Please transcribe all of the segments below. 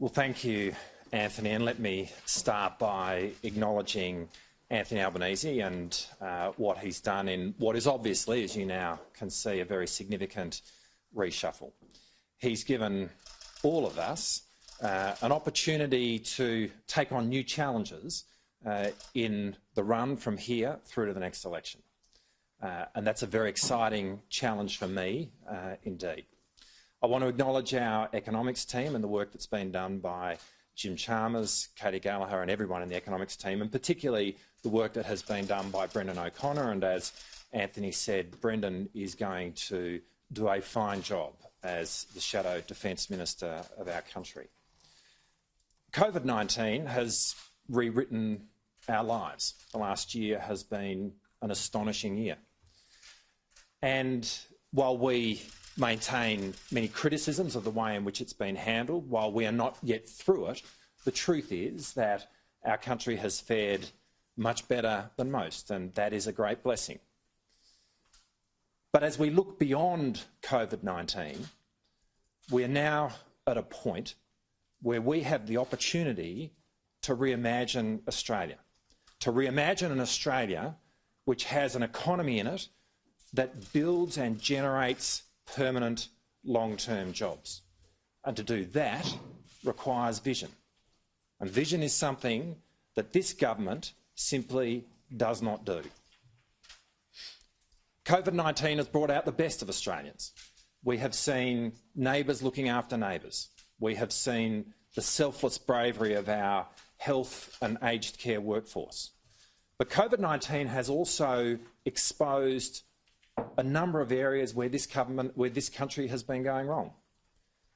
Well, thank you, Anthony, and let me start by acknowledging Anthony Albanese and what he's done in what is obviously, as you now can see, a very significant reshuffle. He's given all of us an opportunity to take on new challenges in the run from here through to the next election. And that's a very exciting challenge for me indeed. I want to acknowledge our economics team and the work that's been done by Jim Chalmers, Katie Gallagher and everyone in the economics team, and particularly the work that has been done by Brendan O'Connor. And as Anthony said, Brendan is going to do a fine job as the Shadow Defence Minister of our country. COVID-19 has rewritten our lives. The last year has been an astonishing year. And while we maintain many criticisms of the way in which it's been handled, while we are not yet through it, the truth is that our country has fared much better than most, and that is a great blessing. But as we look beyond COVID-19, we are now at a point where we have the opportunity to reimagine Australia, to reimagine an Australia which has an economy in it that builds and generates permanent long-term jobs. And to do that requires vision. And vision is something that this government simply does not do. COVID-19 has brought out the best of Australians. We have seen neighbours looking after neighbours. We have seen the selfless bravery of our health and aged care workforce. But COVID-19 has also exposed a number of areas where this country has been going wrong.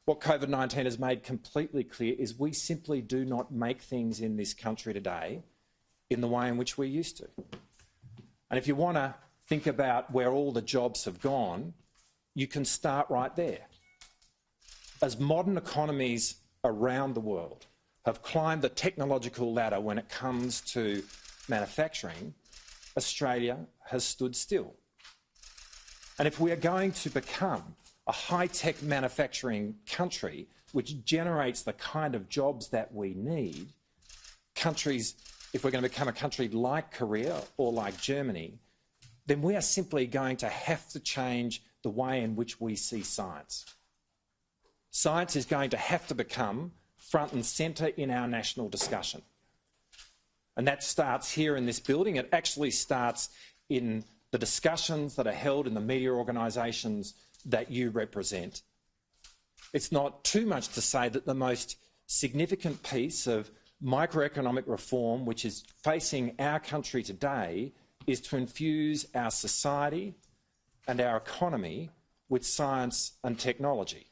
What COVID-19 has made completely clear is we simply do not make things in this country today in the way in which we used to. And if you want to think about where all the jobs have gone, you can start right there. As modern economies around the world have climbed the technological ladder when it comes to manufacturing, Australia has stood still. And if we are going to become a high-tech manufacturing country which generates the kind of jobs that we need, if we're going to become a country like Korea or like Germany, then we are simply going to have to change the way in which we see science. Science is going to have to become front and centre in our national discussion. And that starts here in this building. It actually starts in the discussions that are held in the media organisations that you represent. It's not too much to say that the most significant piece of microeconomic reform which is facing our country today is to infuse our society and our economy with science and technology.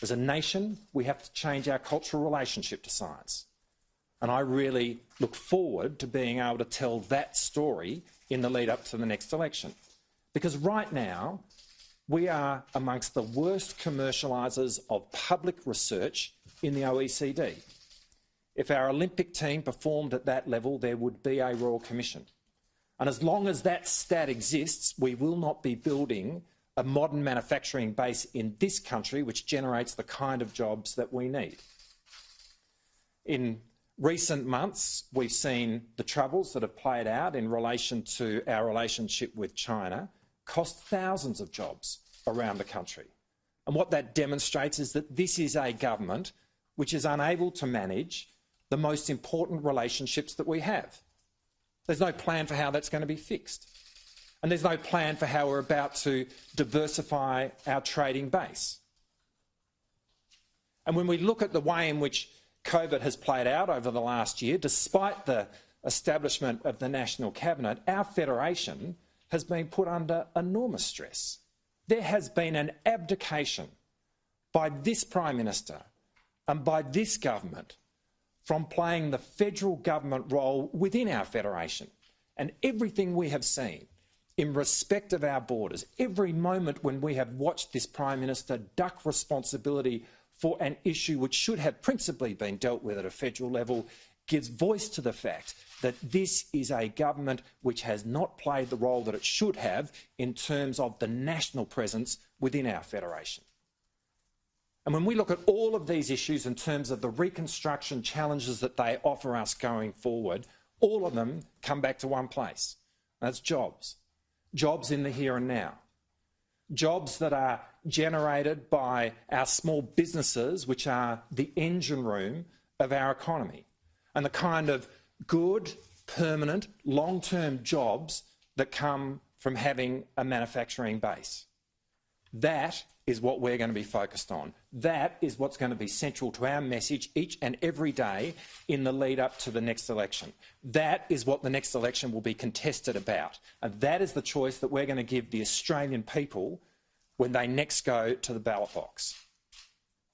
As a nation, we have to change our cultural relationship to science. And I really look forward to being able to tell that story in the lead up to the next election. Because right now, we are amongst the worst commercialisers of public research in the OECD. If our Olympic team performed at that level, there would be a Royal Commission. And as long as that stat exists, we will not be building a modern manufacturing base in this country which generates the kind of jobs that we need. In recent months, we've seen the troubles that have played out in relation to our relationship with China cost thousands of jobs around the country. And what that demonstrates is that this is a government which is unable to manage the most important relationships that we have. There's no plan for how that's going to be fixed. And there's no plan for how we're about to diversify our trading base. And when we look at the way in which COVID has played out over the last year, despite the establishment of the National Cabinet, our federation has been put under enormous stress. There has been an abdication by this Prime Minister and by this government from playing the federal government role within our federation. And everything we have seen in respect of our borders, every moment when we have watched this Prime Minister duck responsibility for an issue which should have principally been dealt with at a federal level, gives voice to the fact that this is a government which has not played the role that it should have in terms of the national presence within our federation. And when we look at all of these issues in terms of the reconstruction challenges that they offer us going forward, all of them come back to one place. That's jobs. Jobs in the here and now. Jobs that are generated by our small businesses, which are the engine room of our economy, and the kind of good, permanent, long-term jobs that come from having a manufacturing base. That is what we're going to be focused on. That is what's going to be central to our message each and every day in the lead up to the next election. That is what the next election will be contested about. And that is the choice that we're going to give the Australian people when they next go to the ballot box.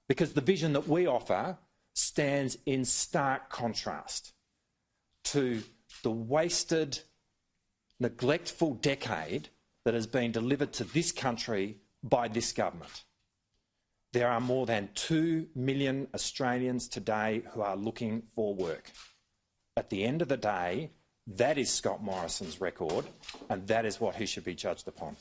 Because the vision that we offer stands in stark contrast to the wasted, neglectful decade that has been delivered to this country by this government. There are more than 2 million Australians today who are looking for work. At the end of the day, that is Scott Morrison's record, and that is what he should be judged upon.